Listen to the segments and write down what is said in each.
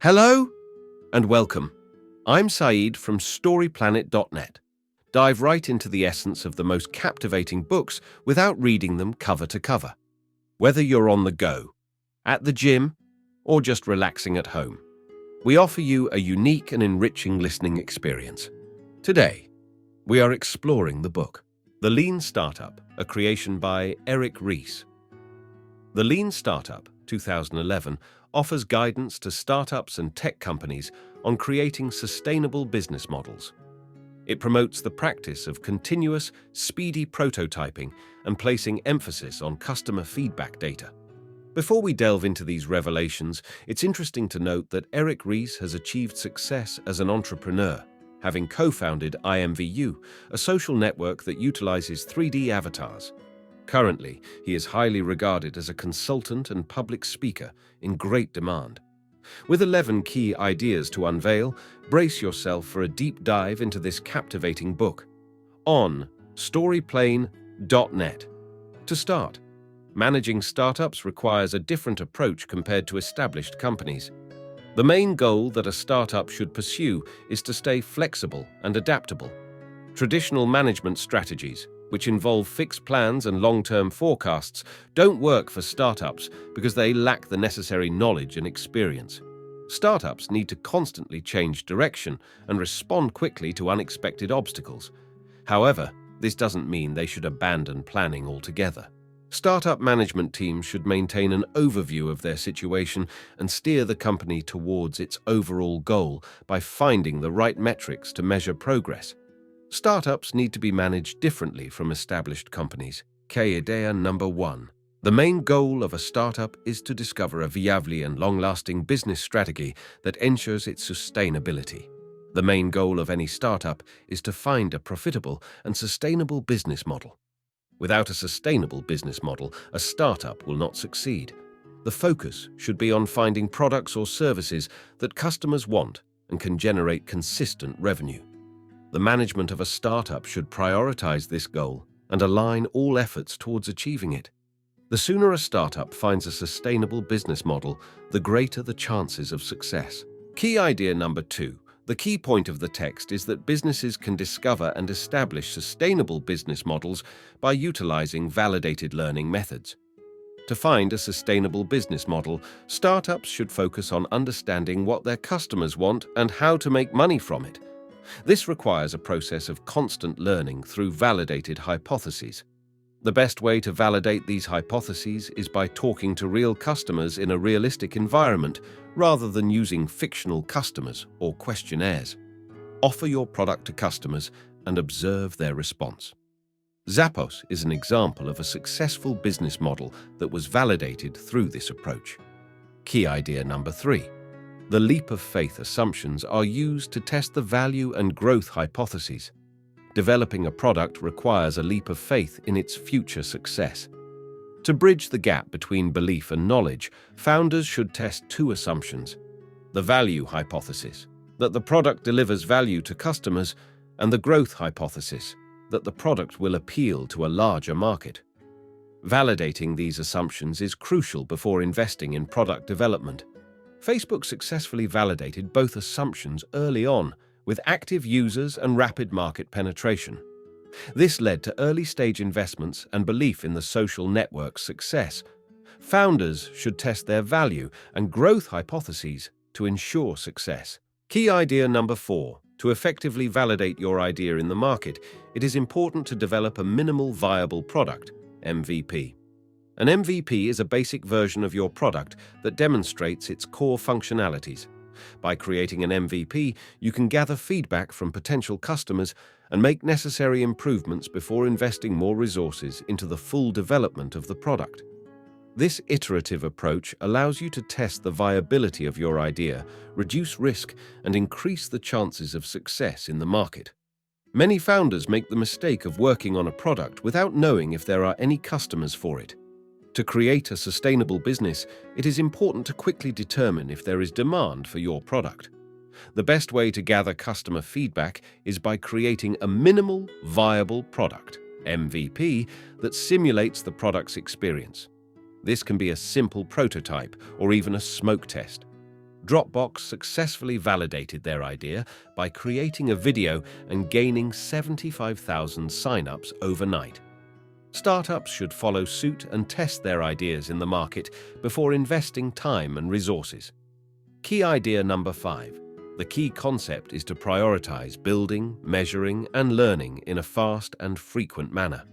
Hello and welcome. I'm Saeed from StoryPlanet.net. Dive right into the essence of the most captivating books without reading them cover to cover. Whether you're on the go, at the gym, or just relaxing at home, we offer you a unique and enriching listening experience. Today, we are exploring the book, The Lean Startup, a creation by Eric Ries. The Lean Startup, 2011, offers guidance to startups and tech companies on creating sustainable business models. It promotes the practice of continuous, speedy prototyping and placing emphasis on customer feedback data. Before we delve into these revelations, it's interesting to note that Eric Ries has achieved success as an entrepreneur, having co-founded IMVU, a social network that utilizes 3D avatars. Currently, he is highly regarded as a consultant and public speaker in great demand. With 11 key ideas to unveil, brace yourself for a deep dive into this captivating book on StoryPlanet.net. To start, managing startups requires a different approach compared to established companies. The main goal that a startup should pursue is to stay flexible and adaptable. Traditional management strategies, which involve fixed plans and long-term forecasts, don't work for startups because they lack the necessary knowledge and experience. Startups need to constantly change direction and respond quickly to unexpected obstacles. However, this doesn't mean they should abandon planning altogether. Startup management teams should maintain an overview of their situation and steer the company towards its overall goal by finding the right metrics to measure progress. Startups need to be managed differently from established companies. Key idea number 1. The main goal of a startup is to discover a viable and long-lasting business strategy that ensures its sustainability. The main goal of any startup is to find a profitable and sustainable business model. Without a sustainable business model, a startup will not succeed. The focus should be on finding products or services that customers want and can generate consistent revenue. The management of a startup should prioritize this goal and align all efforts towards achieving it. The sooner a startup finds a sustainable business model, the greater the chances of success. Key idea number 2. The key point of the text is that businesses can discover and establish sustainable business models by utilizing validated learning methods. To find a sustainable business model, startups should focus on understanding what their customers want and how to make money from it. This requires a process of constant learning through validated hypotheses. The best way to validate these hypotheses is by talking to real customers in a realistic environment rather than using fictional customers or questionnaires. Offer your product to customers and observe their response. Zappos is an example of a successful business model that was validated through this approach. Key idea number 3. The leap of faith assumptions are used to test the value and growth hypotheses. Developing a product requires a leap of faith in its future success. To bridge the gap between belief and knowledge, founders should test 2 assumptions: the value hypothesis, that the product delivers value to customers, and the growth hypothesis, that the product will appeal to a larger market. Validating these assumptions is crucial before investing in product development. Facebook successfully validated both assumptions early on, with active users and rapid market penetration. This led to early-stage investments and belief in the social network's success. Founders should test their value and growth hypotheses to ensure success. Key idea number 4. To effectively validate your idea in the market, it is important to develop a minimal viable product, MVP. An MVP is a basic version of your product that demonstrates its core functionalities. By creating an MVP, you can gather feedback from potential customers and make necessary improvements before investing more resources into the full development of the product. This iterative approach allows you to test the viability of your idea, reduce risk, and increase the chances of success in the market. Many founders make the mistake of working on a product without knowing if there are any customers for it. To create a sustainable business, it is important to quickly determine if there is demand for your product. The best way to gather customer feedback is by creating a minimal viable product, MVP, that simulates the product's experience. This can be a simple prototype or even a smoke test. Dropbox successfully validated their idea by creating a video and gaining 75,000 sign-ups overnight. Startups should follow suit and test their ideas in the market before investing time and resources. Key idea number 5. The key concept is to prioritize building, measuring, and learning in a fast and frequent manner.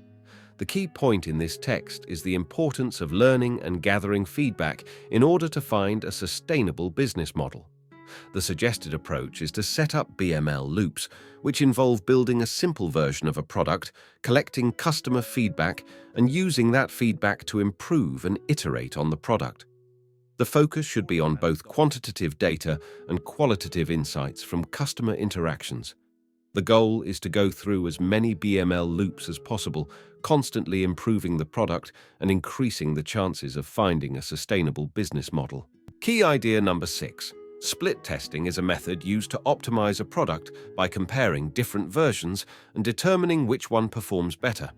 The key point in this text is the importance of learning and gathering feedback in order to find a sustainable business model. The suggested approach is to set up BML loops, which involve building a simple version of a product, collecting customer feedback, and using that feedback to improve and iterate on the product. The focus should be on both quantitative data and qualitative insights from customer interactions. The goal is to go through as many BML loops as possible, constantly improving the product and increasing the chances of finding a sustainable business model. Key idea number 6. Split testing is a method used to optimize a product by comparing different versions and determining which one performs better.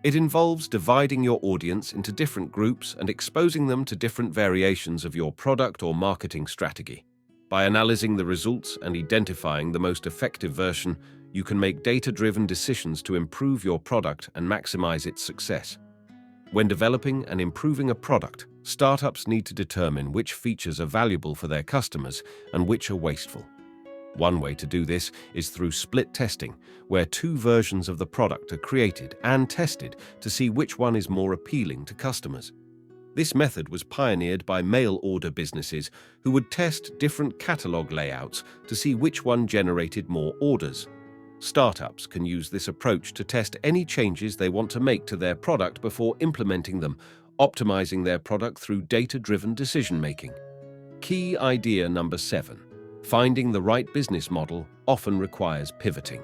It involves dividing your audience into different groups and exposing them to different variations of your product or marketing strategy. By analyzing the results and identifying the most effective version, you can make data-driven decisions to improve your product and maximize its success. When developing and improving a product, startups need to determine which features are valuable for their customers and which are wasteful. One way to do this is through split testing, where two versions of the product are created and tested to see which one is more appealing to customers. This method was pioneered by mail-order businesses who would test different catalog layouts to see which one generated more orders. Startups can use this approach to test any changes they want to make to their product before implementing them, optimizing their product through data-driven decision-making. Key idea number 7. Finding the right business model often requires pivoting.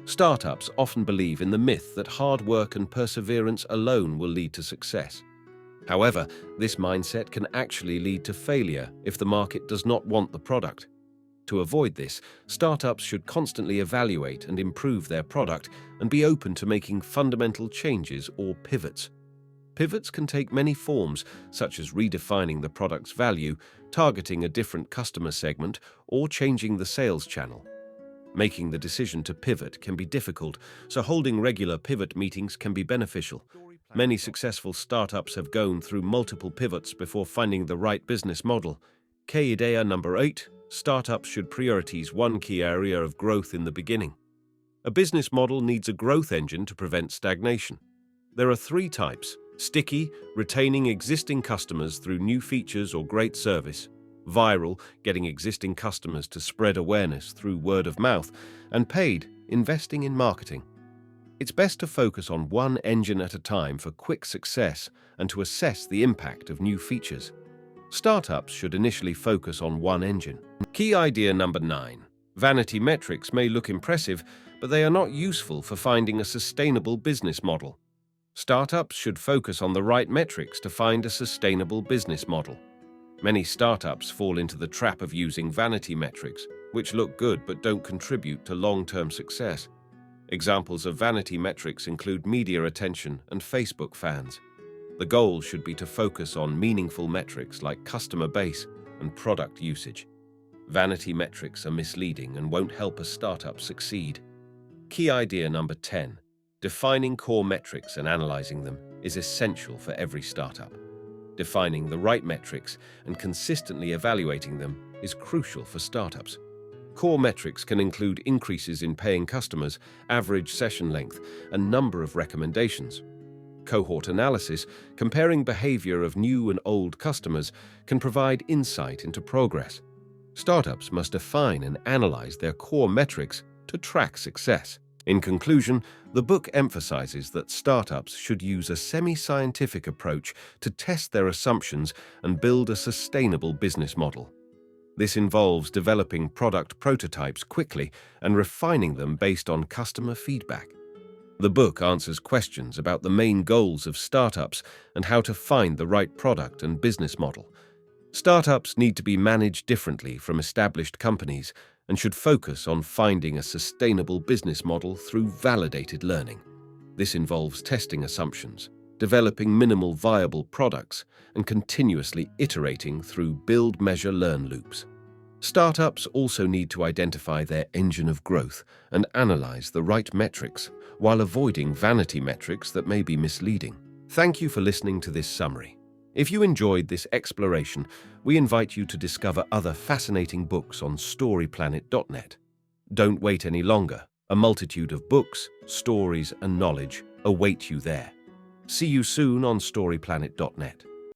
Startups often believe in the myth that hard work and perseverance alone will lead to success. However, this mindset can actually lead to failure if the market does not want the product. To avoid this, startups should constantly evaluate and improve their product and be open to making fundamental changes or pivots. Pivots can take many forms, such as redefining the product's value, targeting a different customer segment, or changing the sales channel. Making the decision to pivot can be difficult, so holding regular pivot meetings can be beneficial. Many successful startups have gone through multiple pivots before finding the right business model. Key idea number 8. Startups should prioritize one key area of growth in the beginning. A business model needs a growth engine to prevent stagnation. There are 3 types: sticky, retaining existing customers through new features or great service; viral, getting existing customers to spread awareness through word of mouth; and paid, investing in marketing. It's best to focus on one engine at a time for quick success and to assess the impact of new features. Startups should initially focus on one engine. Key idea number 9. Vanity metrics may look impressive, but they are not useful for finding a sustainable business model. Startups should focus on the right metrics to find a sustainable business model. Many startups fall into the trap of using vanity metrics, which look good but don't contribute to long-term success. Examples of vanity metrics include media attention and Facebook fans. The goal should be to focus on meaningful metrics like customer base and product usage. Vanity metrics are misleading and won't help a startup succeed. Key idea number 10. Defining core metrics and analyzing them is essential for every startup. Defining the right metrics and consistently evaluating them is crucial for startups. Core metrics can include increases in paying customers, average session length, and number of recommendations. Cohort analysis, comparing behavior of new and old customers, can provide insight into progress. Startups must define and analyze their core metrics to track success. In conclusion, the book emphasizes that startups should use a semi-scientific approach to test their assumptions and build a sustainable business model. This involves developing product prototypes quickly and refining them based on customer feedback. The book answers questions about the main goals of startups and how to find the right product and business model. Startups need to be managed differently from established companies and should focus on finding a sustainable business model through validated learning. This involves testing assumptions, developing minimal viable products, and continuously iterating through build, measure, learn loops. Startups also need to identify their engine of growth and analyze the right metrics while avoiding vanity metrics that may be misleading. Thank you for listening to this summary. If you enjoyed this exploration, we invite you to discover other fascinating books on storyplanet.net. Don't wait any longer. A multitude of books, stories, and knowledge await you there. See you soon on storyplanet.net.